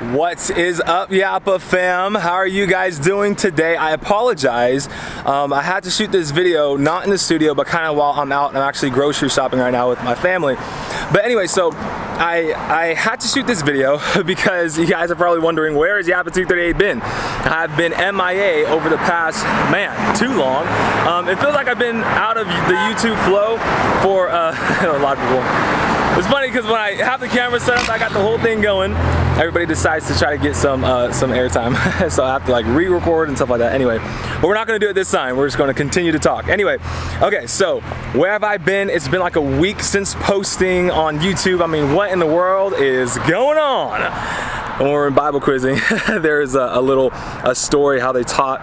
What is up, Yapa fam? How are you guys doing today? I apologize. I had to shoot this video, not in the studio, but kind of while I'm out. I'm actually grocery shopping right now with my family. But anyway, so I had to shoot this video because you guys are probably wondering, where has Yapa238 been? I've been MIA over the past, too long. It feels like I've been out of the YouTube flow for a lot of people. It's funny because when I have the camera set up, I got the whole thing going. Everybody decides to try to get some airtime, so I have to like re-record and stuff like that. Anyway, but we're not going to do it this time. We're just going to continue to talk. Anyway, okay, so where have I been? It's been like a week since posting on YouTube. I mean, what in the world is going on? When we're in Bible quizzing, there's a story how they taught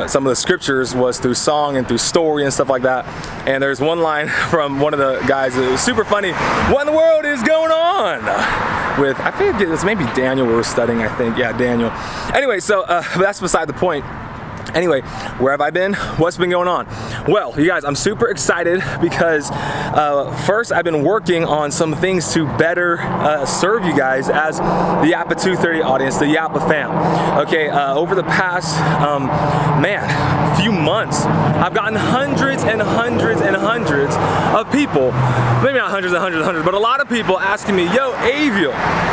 some of the scriptures was through song and through story and stuff like that. And there's one line from one of the guys that was super funny. What in the world is going on? With, I think it was maybe Daniel we were studying, I think. Yeah, Daniel. Anyway, so that's beside the point. Anyway, where have I been? What's been going on? Well, you guys, I'm super excited because first I've been working on some things to better serve you guys as the Yapa238 audience, the Yapa fam. Okay, over the past, few months, I've gotten hundreds and hundreds and hundreds of people, maybe not hundreds and hundreds and hundreds, but a lot of people asking me, yo, Aviol,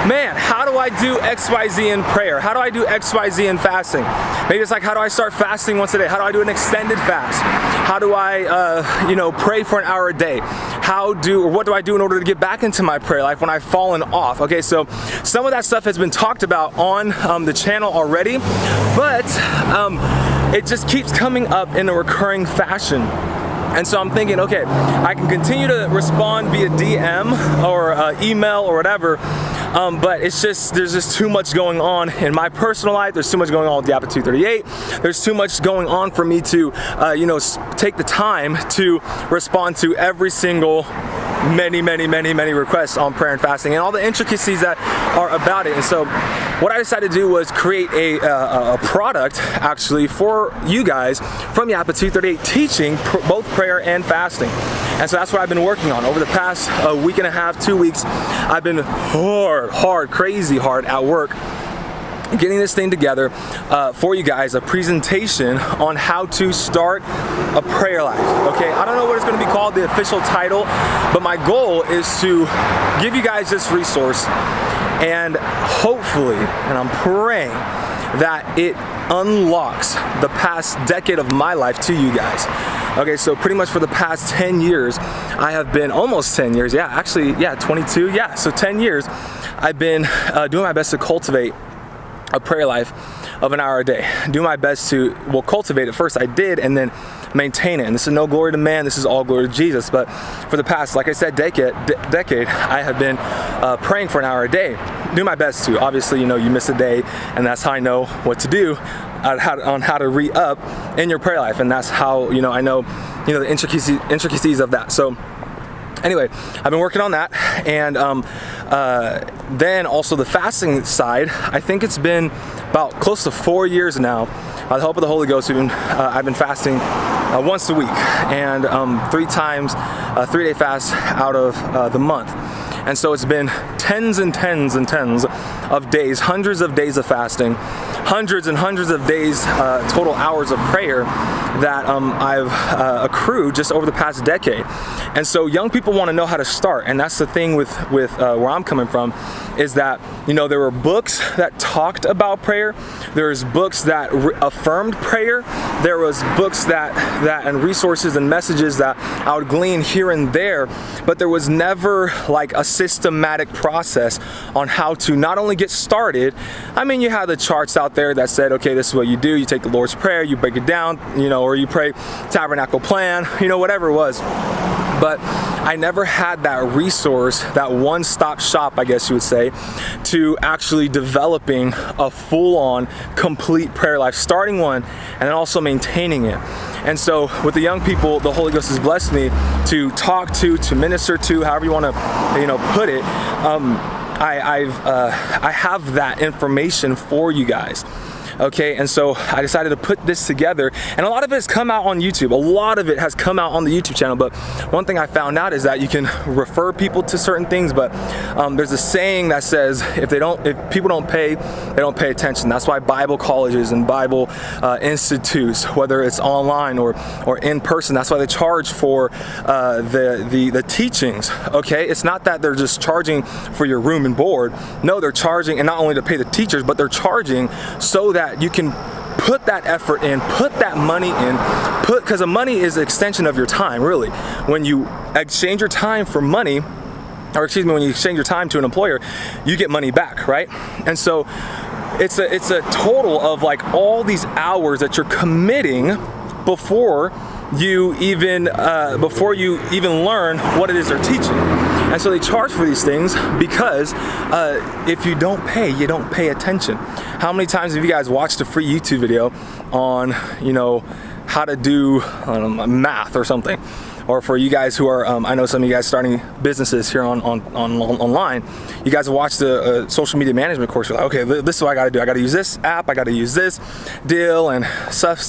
man, how do I do XYZ in prayer? How do I do XYZ in fasting? Maybe it's like, how do I start fasting once a day? How do I do an extended fast? How do I, pray for an hour a day? What do I do in order to get back into my prayer life when I've fallen off? Okay, so some of that stuff has been talked about on the channel already, but it just keeps coming up in a recurring fashion. And so I'm thinking, okay, I can continue to respond via DM or email or whatever, but there's just too much going on in my personal life. There's too much going on with Yapa238. There's too much going on for me to, take the time to respond to every single many requests on prayer and fasting and all the intricacies that are about it. And so what I decided to do was create a product actually for you guys from Yapa238 teaching both prayer and fasting. And so that's what I've been working on. Over the past week and a half, 2 weeks, I've been crazy hard at work getting this thing together for you guys, a presentation on how to start a prayer life. Okay, I don't know what it's going to be called, the official title, but my goal is to give you guys this resource and hopefully, and I'm praying, that it unlocks the past decade of my life to you guys. Okay, so pretty much for the past 10 years, I have been, almost 10 years, 22, so 10 years, I've been doing my best to cultivate a prayer life of an hour a day. Do my best to, cultivate it first. I did, and then maintain it. And this is no glory to man, this is all glory to Jesus. But for the past, like I said, decade, I have been praying for an hour a day. Do my best to. Obviously, you miss a day, and that's how I know what to do on how to re-up in your prayer life. And that's how, I know, the intricacies of that. So anyway, I've been working on that, and then also the fasting side. I think it's been about close to 4 years now. By the help of the Holy Ghost, I've been fasting once a week, and 3 times, 3-day fast out of the month. And so it's been tens and tens and tens of days, hundreds of days of fasting, hundreds and hundreds of days, total hours of prayer that I've accrued just over the past decade. And so young people want to know how to start, and that's the thing with where I'm coming from, is that there were books that talked about prayer, there's books that affirmed prayer, there was books that and resources and messages that I would glean here and there, but there was never like a systematic process on how to not only get started. I mean, you had the charts out there that said, okay, this is what you do. You take the Lord's Prayer, you break it down, or you pray tabernacle plan, whatever it was. But I never had that resource, that one-stop shop, I guess you would say, to actually developing a full-on, complete prayer life, starting one and then also maintaining it. And so with the young people, the Holy Ghost has blessed me to talk to minister to, however you want to, put it. I have that information for you guys. Okay, and so I decided to put this together, and a lot of it has come out on YouTube. A lot of it has come out on the YouTube channel, but one thing I found out is that you can refer people to certain things, but there's a saying that says if people don't pay, they don't pay attention. That's why Bible colleges and Bible institutes, whether it's online or in person, that's why they charge for the teachings. Okay, it's not that they're just charging for your room and board. No, they're charging, and not only to pay the teachers, but they're charging so that you can put that effort in, put that money in, because the money is an extension of your time, really. When you exchange your time for money, or excuse me, when you exchange your time to an employer, you get money back, right? And so it's a total of like all these hours that you're committing before you even learn what it is they're teaching. And so they charge for these things because if you don't pay, you don't pay attention. How many times have you guys watched a free YouTube video on, you know, how to do math or something? Or for you guys who are, I know some of you guys starting businesses here online, you guys have watched the social media management course. You're like, okay, this is what I got to do. I got to use this app. I got to use this deal and stuff.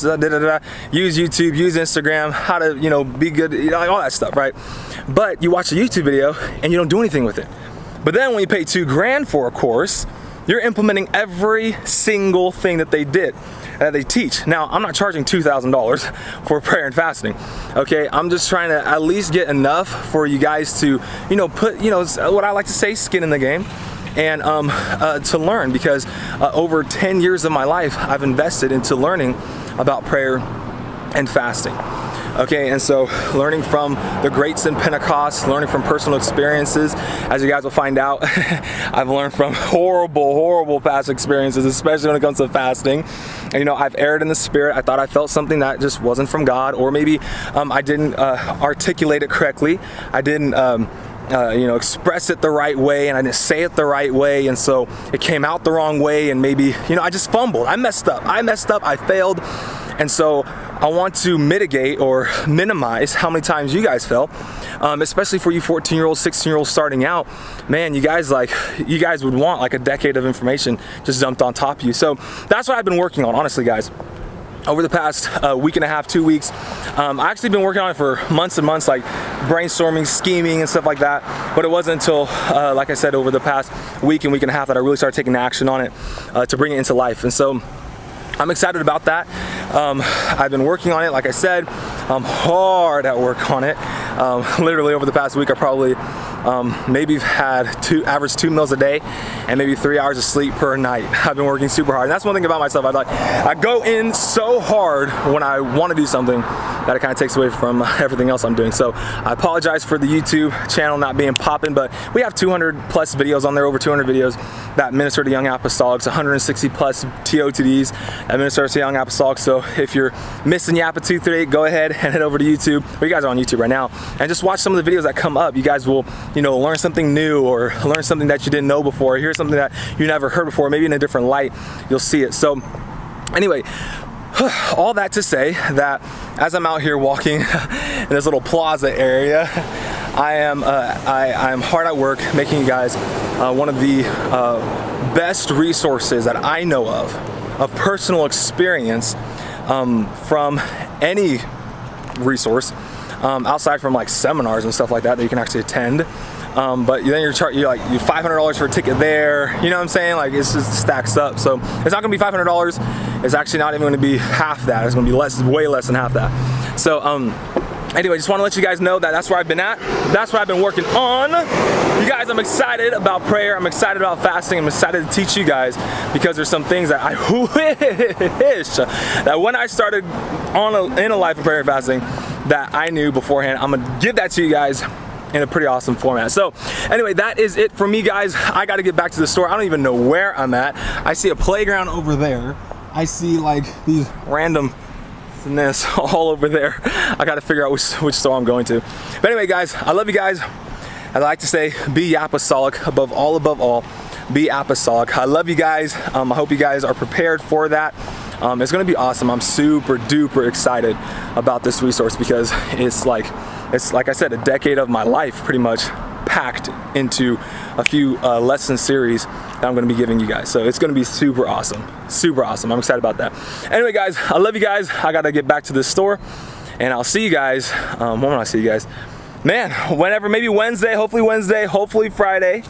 Use YouTube, use Instagram. How to, you know, be good, you know, like all that stuff, right? But you watch a YouTube video and you don't do anything with it. But then when you pay $2,000 for a course, you're implementing every single thing that they did, that they teach. Now, I'm not charging $2,000 for prayer and fasting. Okay, I'm just trying to at least get enough for you guys to, you know, put, you know, what I like to say, skin in the game, and to learn, because over 10 years of my life, I've invested into learning about prayer and fasting. Okay, and so learning from the greats in Pentecost, learning from personal experiences, as you guys will find out, I've learned from horrible past experiences, especially when it comes to fasting. And, you know, I've erred in the spirit. I thought I felt something that just wasn't from God, or maybe I didn't articulate it correctly. I didn't you know, express it the right way, and I didn't say it the right way, and so it came out the wrong way, and maybe, you know, I just fumbled. I messed up, I failed. And so I want to mitigate or minimize how many times you guys fell, especially for you 14-year-olds, 16-year-olds starting out. Man, you guys would want like a decade of information just dumped on top of you. So that's what I've been working on, honestly, guys. Over the past week and a half, 2 weeks, I've actually been working on it for months and months, like brainstorming, scheming, and stuff like that. But it wasn't until, like I said, over the past week and a half that I really started taking action on it to bring it into life. And so I'm excited about that. I've been working on it, like I said. I'm hard at work on it. Literally over the past week, I probably maybe had average 2 meals a day and maybe 3 hours of sleep per night. I've been working super hard, and that's one thing about myself. I go in so hard when I want to do something that it kind of takes away from everything else I'm doing. So I apologize for the YouTube channel not being popping, but we have 200 plus videos on there, over 200 videos that minister to young apostolics, 160 plus TOTDs that minister to young apostolics. So if you're missing Yapa238, go ahead and head over to YouTube, or you guys are on YouTube right now, and just watch some of the videos that come up. You guys will, you know, learn something new, or learn something that you didn't know before, hear something that you never heard before, maybe in a different light, you'll see it. So anyway, all that to say that as I'm out here walking in this little plaza area, I am hard at work making you guys one of the best resources that I know of personal experience from any resource outside from like seminars and stuff like that you can actually attend. But then you're like $500 for a ticket there. You know what I'm saying? Like, it's just stacks up. So it's not gonna be $500. It's actually not even gonna be half that. It's gonna be less, way less than half that. So anyway, just want to let you guys know that that's where I've been at. That's what I've been working on. You guys, I'm excited about prayer. I'm excited about fasting. I'm excited to teach you guys, because there's some things that I wish that when I started in a life of prayer and fasting that I knew beforehand. I'm gonna give that to you guys in a pretty awesome format. So anyway, that is it for me, guys. I got to get back to the store. I don't even know where I'm at. I see a playground over there. I see like these randomness all over there. I got to figure out which store I'm going to. But anyway, guys, I love you guys. I like to say, be Yapastolic above all. Be apostolic. I love you guys. I hope you guys are prepared for that. It's going to be awesome. I'm super duper excited about this resource, because it's like I said, a decade of my life pretty much packed into a few lesson series that I'm going to be giving you guys. So it's going to be super awesome. Super awesome. I'm excited about that. Anyway, guys, I love you guys. I got to get back to the store, and I'll see you guys. When will I see you guys? Man, whenever, maybe Wednesday, hopefully Friday.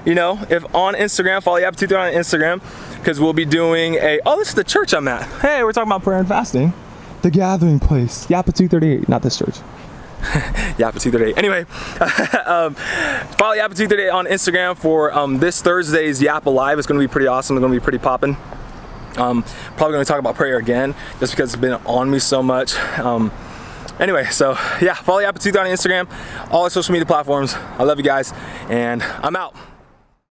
You know, if on Instagram, follow Yapa238 on Instagram, because we'll be doing this is the church I'm at. Hey, we're talking about prayer and fasting. The gathering place, Yapa238, not this church. Yapa238. Anyway, follow Yapa238 on Instagram for this Thursday's Yapa Live. It's going to be pretty awesome. It's going to be pretty popping. Probably going to talk about prayer again, just because it's been on me so much. Anyway, so yeah, follow Yapa238 on Instagram, all our social media platforms. I love you guys, and I'm out.